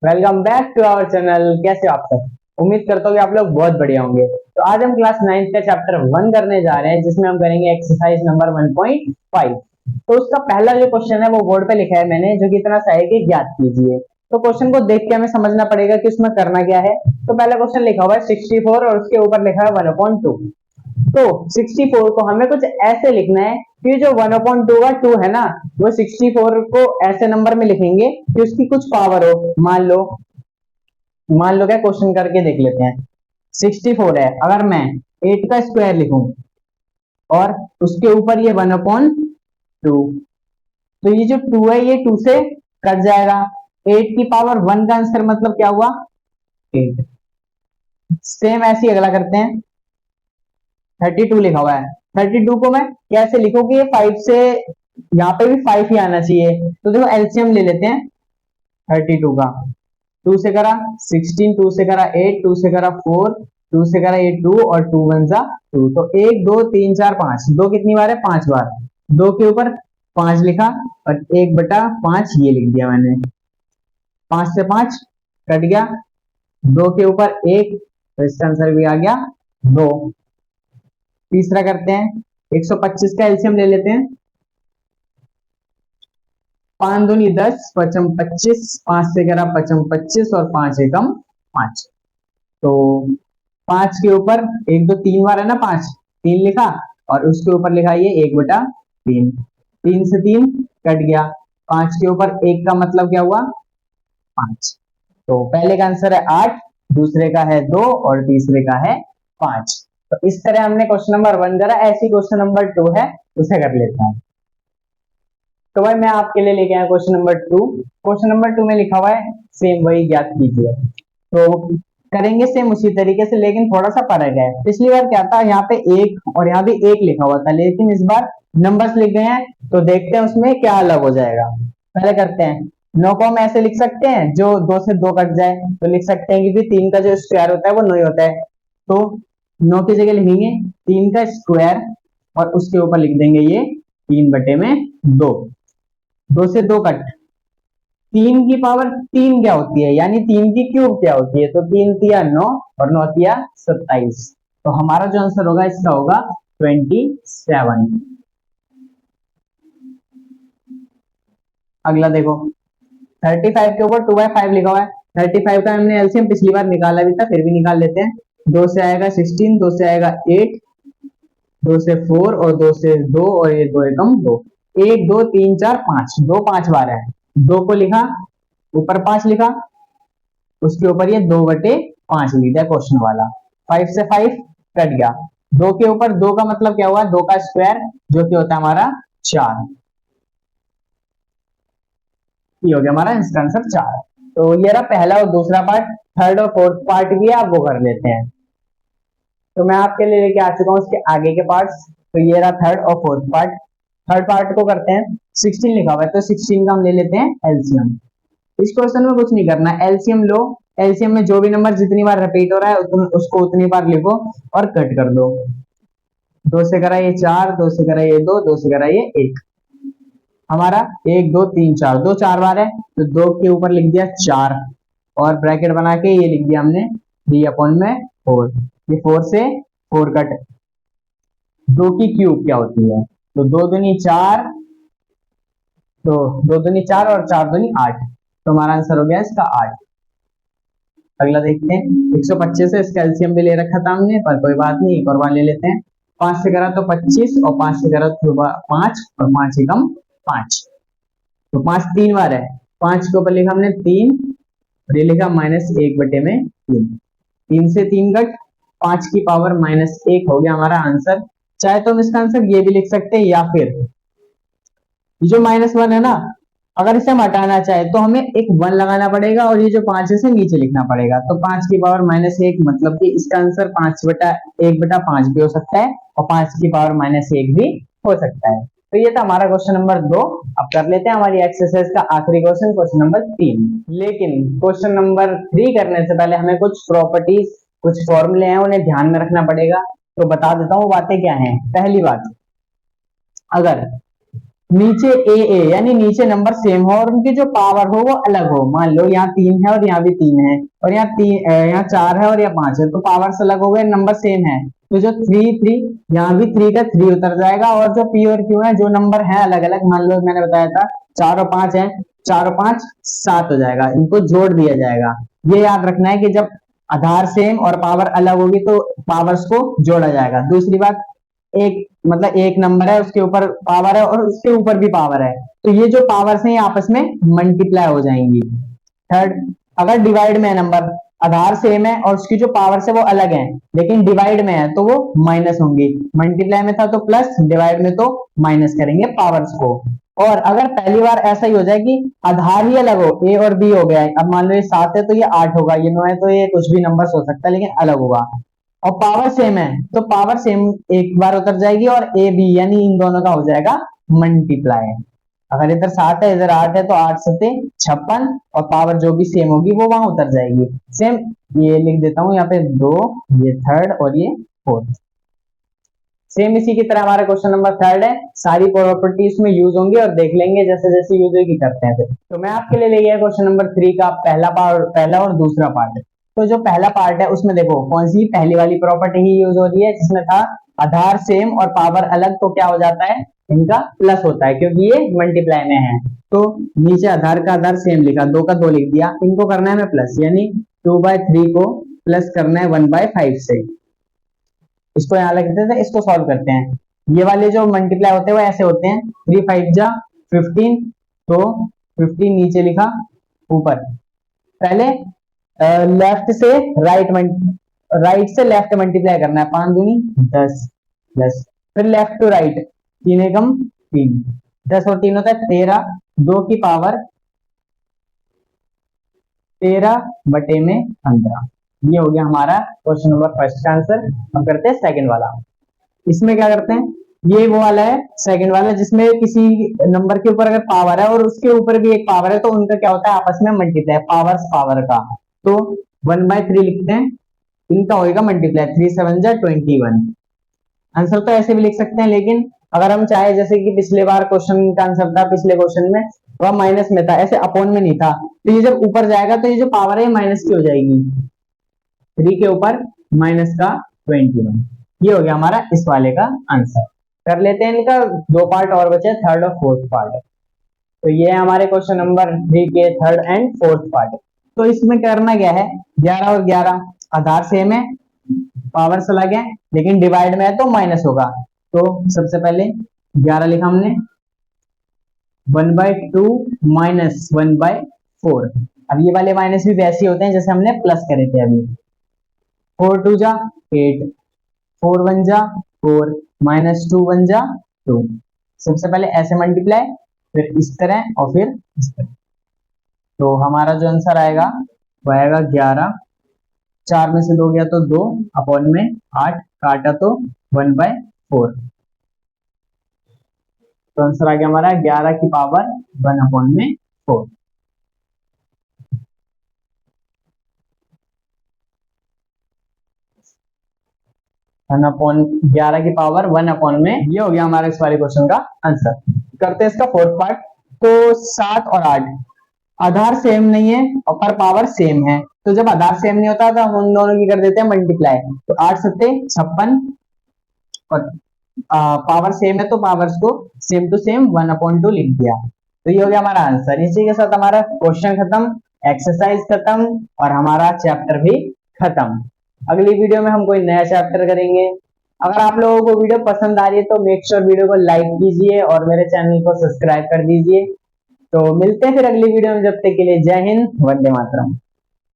Welcome back to our channel. कैसे हो आप सब? उम्मीद करता हूँ कि आप लोग बहुत बढ़िया होंगे। तो आज हम क्लास 9th का चैप्टर 1 करने जा रहे हैं, जिसमें हम करेंगे एक्सरसाइज नंबर 1.5। तो उसका पहला जो क्वेश्चन है वो बोर्ड पे लिखा है मैंने, जो कि इतना सा है कि ज्ञात कीजिए। तो क्वेश्चन को देख के हमें समझना पड़ेगा कि उसमें करना क्या है। तो पहला क्वेश्चन लिखा हुआ है 64 और उसके ऊपर लिखा है 1/2। तो 64 को हमें कुछ ऐसे लिखना है कि जो 1/2 का 2 है ना, वो 64 को ऐसे नंबर में लिखेंगे कि उसकी कुछ पावर हो। मान लो क्या, क्वेश्चन करके देख लेते हैं। 64 है, अगर मैं 8 का स्क्वायर लिखूं और उसके ऊपर ये 1/2, तो ये जो 2 है ये 2 से कट जाएगा। 8 की पावर 1 का आंसर मतलब क्या हुआ? 8। सेम ऐसे ही अगला करते हैं। 32 लिखा हुआ है। 32 को मैं कैसे लिखूं कि ये 5 से, यहाँ पे भी 5 ही आना चाहिए। तो देखो एलसीएम ले लेते हैं 32 का। 2 से करा 16, 2 से करा 8, 2 से करा 4, 2 से करा ये 2 और 2 वन जा 2। तो 1 2 3 4 5, 2 कितनी बार है? 5 बार। 2 के ऊपर 5 लिखा और 1/5 ये लिख दिया मैंने। 5 से 5 कट गया, 2 के ऊपर 1, तो इसका आंसर भी आ गया 2। तीसरा करते हैं, 125 का एलसीएम ले लेते हैं। 5 दूनी 10, 5 25, 5 से करा 5 25 और 5 एकम 5। तो 5 के ऊपर 1 2 3 बार है ना, 5 3 लिखा और उसके ऊपर लिखा ये 1/3। 3 से 3 कट गया, 5 के ऊपर 1 का मतलब क्या हुआ? 5। तो पहले का आंसर है 8, दूसरे का है 2 और तीसरे का है 5। तो इस तरह हमने क्वेश्चन नंबर 1 करा। ऐसी क्वेश्चन नंबर 2 है, उसे कर लेते हैं। तो भाई मैं आपके लिए लेके आया क्वेश्चन नंबर 2। क्वेश्चन नंबर 2 में लिखा हुआ है सेम वही ज्ञात कीजिए। तो करेंगे सेम उसी तरीके से, लेकिन थोड़ा सा फर्क है। पिछली बार क्या था, यहाँ पे 1 और यहाँ भी 1 लिखा हुआ था, लेकिन इस बार नंबर्स लिख गए हैं। तो देखते हैं उसमें क्या अलग हो जाएगा। पहले करते हैं, 9 को हम ऐसे लिख सकते हैं जो 2 से 2 कट जाए। तो लिख सकते हैं कि 3 का जो स्क्वायर होता है वो 9 ही होता है। तो 9 की जगह लिखेंगे 3 का स्क्वायर और उसके ऊपर लिख देंगे ये 3/2। 2 से 2 कट, 3 की पावर 3 क्या होती है, यानी 3 की क्यूब क्या होती है? तो 3 तिया 9 और 9 तिया 27। तो हमारा जो आंसर होगा इसका होगा 27। अगला देखो, 35 के ऊपर 2/5 लिखा हुआ है। 35 का हमने एलसीएम पिछली बार निकाला भी था, फिर भी निकाल लेते हैं। 2 से आएगा 16, 2 से आएगा 8, 2 से 4 और 2 से 2 और ये 2 एकम 2। 1 2 3 4 5, 2 5 बार है। 2 को लिखा, ऊपर 5 लिखा, उसके ऊपर ये 2/5 लिख दिया क्वेश्चन वाला। 5 से 5 कट गया, 2 के ऊपर 2 का मतलब क्या हुआ? 2 का स्क्वायर, जो कि होता है हमारा 4। ये हो गया हमारा इसका आंसर 4। तो ये रहा पहला और दूसरा पार्ट। थर्ड और फोर्थ पार्ट भी है, आप वो कर लेते हैं। तो मैं आपके लिए लेके आ चुका हूँ उसके आगे के पार्ट्स। तो ये रहा थर्ड और फोर्थ पार्ट। थर्ड पार्ट को करते हैं। 16 लिखा हुआ है, तो 16 का हम ले लेते हैं एलसीएम। इस क्वेश्चन में कुछ नहीं करना, एलसीएम लो। एलसीएम में जो भी नंबर जितनी बार रिपीट हो रहा है उसको उतनी बार लिखो और कट कर दो। 2 से करा ये 4, 2 से करा ये 2, 2 से करा ये 1। हमारा 1 2 3 4, 2 4 बार है, तो 2 के ऊपर लिख दिया 4 और ब्रैकेट बना के ये लिख दिया हमने 3/4। ये 4 से 4 कट। 2 की क्यूब क्या होती है? तो 2 दूनी 4, तो 2 दूनी 4 और 4 दूनी 8। तो हमारा आंसर हो गया इसका 8। अगला देखते हैं, 125 है, इसका एलसीएम भी ले रखा था हमने, पर कोई बात नहीं, एक और बार ले लेते हैं। 5 से करा तो 25 और 5 से करा तो 5 और 5 एकम 5। तो 5 3 बार है, 5 के ऊपर लिखा हमने 3 और ये लिखा -1/3। 3 से 3 कट, 5 की पावर -1 हो गया हमारा आंसर। चाहे तो हम इसका आंसर ये भी लिख सकते हैं, या फिर ये जो -1 है ना, अगर इसे हम हटाना चाहे तो हमें एक 1 लगाना पड़ेगा और ये जो 5 है इसे नीचे लिखना पड़ेगा। तो 5 की पावर -1 मतलब कि इसका आंसर 5/1/5 भी हो सकता है और 5 की पावर -1 भी हो सकता है। तो ये था हमारा क्वेश्चन नंबर 2। अब कर लेते हैं हमारी एक्सरसाइज का आखिरी क्वेश्चन, क्वेश्चन नंबर 3। लेकिन क्वेश्चन नंबर 3 करने से पहले हमें कुछ प्रॉपर्टीज, कुछ फॉर्मूले हैं, उन्हें ध्यान में रखना पड़ेगा। तो बता देता हूँ बातें क्या हैं। पहली बात, अगर नीचे ए यानी नीचे नंबर सेम हो और उनकी जो पावर हो वो अलग हो। मान लो यहाँ 3 है और यहाँ भी 3 है, और यहाँ यहाँ 4 है और यहाँ 5 है, तो पावर्स अलग हो गए, नंबर सेम है, तो जो 3 यहाँ भी 3 का 3 उतर जाएगा, और जो पी और क्यू है जो नंबर है अलग अलग, मान लो मैंने बताया था 4 और 5 है, 4 और 5 7 हो जाएगा, इनको जोड़ दिया जाएगा। ये याद रखना है कि जब आधार सेम और पावर अलग होगी तो पावर्स को जोड़ा जाएगा। दूसरी बात, एक मतलब एक नंबर है उसके ऊपर पावर है और उसके ऊपर भी पावर है, तो ये जो पावर्स हैं ये आपस में मल्टीप्लाई हो जाएंगी। थर्ड, अगर डिवाइड में है नंबर, आधार सेम है और उसकी जो पावर्स है वो अलग है, लेकिन डिवाइड में है तो वो माइनस होंगी। मल्टीप्लाई में था तो प्लस, डिवाइड में तो माइनस करेंगे पावर्स को। और अगर पहली बार ऐसा ही हो जाए कि आधार ही अलग हो, ए और बी हो गया है, अब मान लो ये 7 है तो ये 8 होगा, ये 9 है तो ये कुछ भी नंबर हो सकता है लेकिन अलग होगा, और पावर सेम है तो पावर सेम एक बार उतर जाएगी और ए बी यानी इन दोनों का हो जाएगा मल्टीप्लाई। अगर इधर 7 है इधर 8 है तो 8 सत्ते 56, और पावर जो भी सेम होगी वो वहां उतर जाएगी। सेम ये लिख देता हूं यहाँ पे 2, ये थर्ड और ये फोर्थ। सेम इसी की तरह हमारा क्वेश्चन नंबर थर्ड है, सारी प्रॉपर्टी इसमें यूज होंगी और देख लेंगे जैसे जैसे यूज होगी करते हैं फिर। तो मैं आपके लिए ले गया क्वेश्चन नंबर 3 का पहला और दूसरा पार्ट। तो जो पहला पार्ट है उसमें देखो कौन सी पहली वाली प्रॉपर्टी ही यूज हो रही है, जिसमें था आधार सेम और पावर अलग, तो क्या हो जाता है इनका प्लस होता है क्योंकि ये मल्टीप्लाई में है। तो नीचे आधार का आधार सेम लिखा, 2 का 2 लिख दिया, इनको करना है मैं प्लस, यानी 2/3 को प्लस करना है 1/5 से। इसको यहाँ लिख देते हैं, इसको सॉल्व करते हैं। ये वाले जो मल्टीप्लाई होते हैं वो ऐसे होते हैं, 3 5 जा 15, तो 15 नीचे लिखा ऊपर। पहले लेफ्ट से राइट से लेफ्ट मल्टीप्लाई करना है, 5 दूनी 10 प्लस, फिर लेफ्ट टू राइट 3 एकम 3, 10 और 3 होता है 13, 2 की पावर 13/15। ये हो गया हमारा क्वेश्चन नंबर फर्स्ट का आंसर। हम करते हैं सेकंड वाला। इसमें क्या करते हैं, ये वो वाला है सेकंड वाला जिसमें किसी नंबर के ऊपर अगर पावर है और उसके ऊपर भी एक पावर है तो उनका क्या होता है आपस में मल्टीप्लाई, पावर्स पावर का। तो 1/3 लिखते हैं, इनका होगा मल्टीप्लाई, 3 7 जा 21। आंसर तो ऐसे भी लिख सकते हैं, लेकिन अगर हम चाहे जैसे कि पिछले बार क्वेश्चन का आंसर था, पिछले क्वेश्चन में वह माइनस में था, ऐसे अपॉन में नहीं था, तो ये जब ऊपर जाएगा तो ये जो पावर है माइनस की हो जाएगी, 3 के ऊपर माइनस का 21। ये हो गया हमारा इस वाले का आंसर। कर लेते हैं इनका 2 पार्ट और बचे, थर्ड और फोर्थ पार्ट। तो ये है हमारे क्वेश्चन नंबर 3 के थर्ड एंड फोर्थ पार्ट। तो इसमें करना क्या है, 11 और 11 आधार सेम है, पावर्स अलग है, लेकिन डिवाइड में है तो माइनस होगा। तो सबसे पहले 11 लिखा हमने, 1/2 माइनस 1/4। अब ये वाले माइनस भी वैसे होते हैं जैसे हमने प्लस करे थे अभी। 4 2 जा 8, 4 1 जा 4, माइनस 2 1 जा 2। सबसे पहले ऐसे मल्टीप्लाई, फिर इस तरह और फिर इस तरह। तो हमारा जो आंसर आएगा वो आएगा 11, 4 में से 2 गया तो 2 अपॉन में 8 काटा तो 1/4। तो आंसर आ गया हमारा 11 की पावर 1/4। 11 की पावर 1 में, ये हो गया हमारा इस वाले क्वेश्चन का आंसर। करते हैं इसका फोर्थ पार्ट। तो 7 और 8 आधार सेम नहीं है और पर पावर सेम है, तो जब आधार सेम नहीं होता तो हम उन दोनों की कर देते हैं मल्टीप्लाई। तो 8 सत्ते 56 और पावर सेम है तो पावर्स को सेम टू सेम 1/2 लिख दिया। तो ये हो गया हमारा आंसर। इसी के साथ हमारा क्वेश्चन खत्म, एक्सरसाइज खत्म और हमारा चैप्टर भी खत्म। अगली वीडियो में हम कोई नया चैप्टर करेंगे। अगर आप लोगों को वीडियो पसंद आ रही है तो मेक श्योर वीडियो को लाइक कीजिए और मेरे चैनल को सब्सक्राइब कर दीजिए। तो मिलते हैं फिर अगली वीडियो में, जब तक के लिए जय हिंद, वंदे मातरम।